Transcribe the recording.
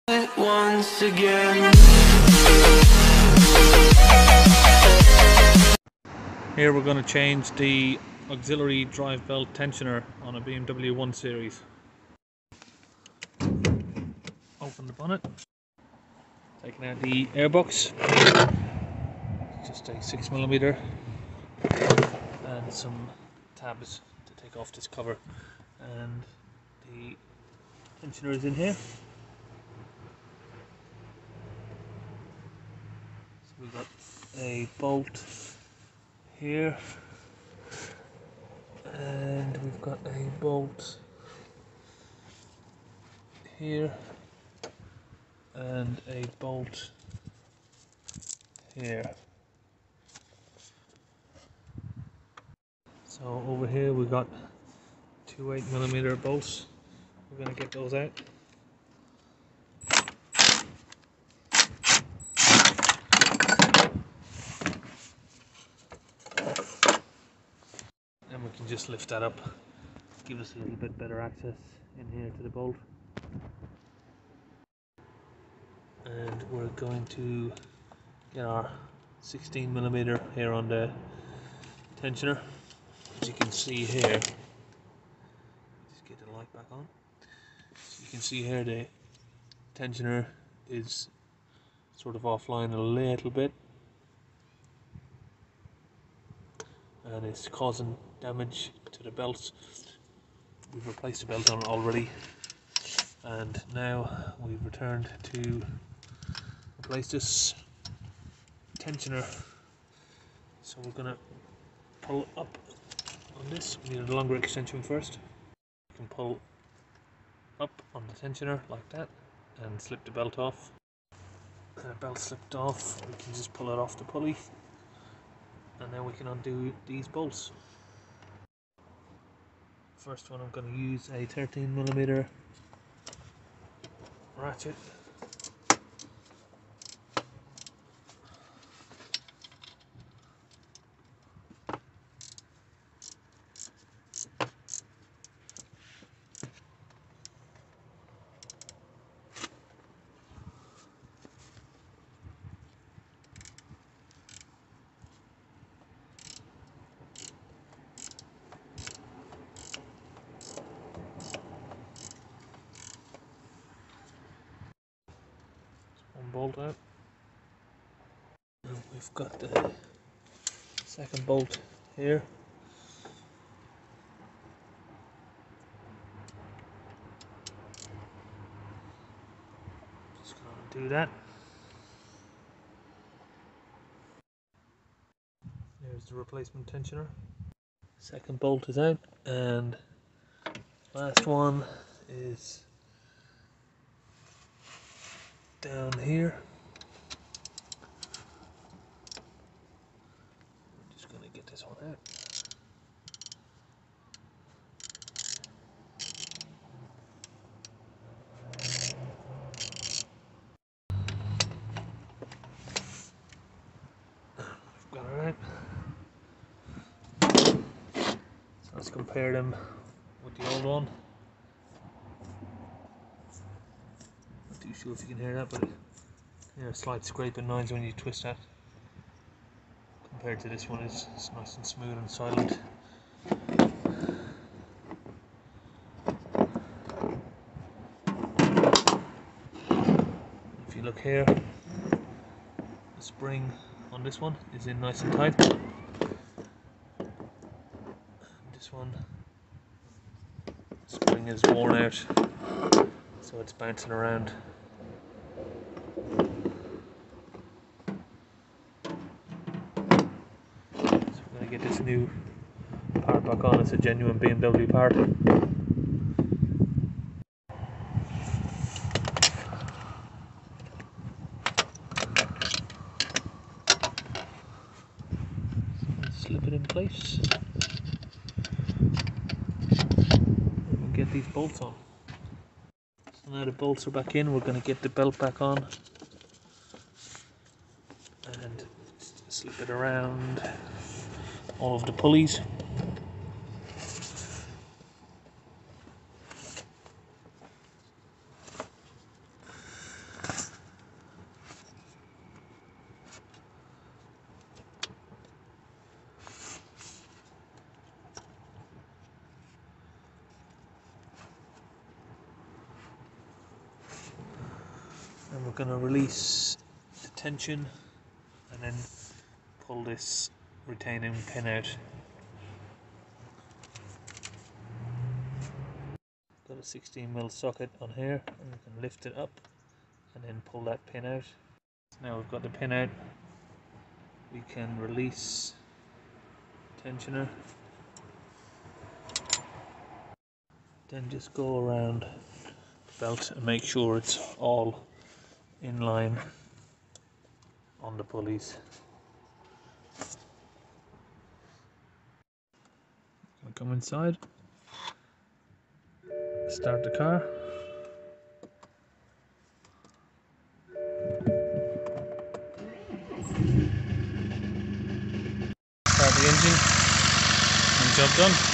it once again. Here we're going to change the auxiliary drive belt tensioner on a BMW 1 Series. Open the bonnet, taking out the airbox, just a 6mm, and some tabs to take off this cover, and the tensioner is in here. So we've got a bolt here, and we've got a bolt here, and a bolt here. So over here we've got two 8mm bolts. We're going to get those out. And we can just lift that up, give us a little bit better access in here to the bolt. And we're going to get our 16mm here on the tensioner. As you can see here, just get the light back on. So you can see here the tensioner is sort of offline a little bit, and it's causing damage to the belts. We've replaced the belt on it already, and now we've returned to replace this tensioner. So we're going to pull up on this. We need a longer extension first. You can pull up on the tensioner like that and slip the belt off. And the belt slipped off, we can just pull it off the pulley, and then we can undo these bolts. First one, I'm going to use a 13mm ratchet. One bolt out. And we've got the second bolt here. Just going to do that. There's the replacement tensioner. Second bolt is out, and last one is down here. I'm just going to get this one out. We've got it out. So let's compare them with the old one. Not too sure if you can hear that, but a slight scraping noise when you twist that. Compared to this one, it's nice and smooth and silent. If you look here, the spring on this one is in nice and tight. This one, the spring is worn out, so it's bouncing around. Get this new part back on. It's a genuine BMW part. Slip it in place and get these bolts on. So now the bolts are back in, we're going to get the belt back on and slip it around all of the pulleys. And we're going to release the tension and then pull this retaining pin out. Got a 16mm socket on here, and we can lift it up and then pull that pin out. Now we've got the pin out, we can release the tensioner, then just go around the belt and make sure it's all in line on the pulleys. I'll come inside, start the car. Start the engine and job done.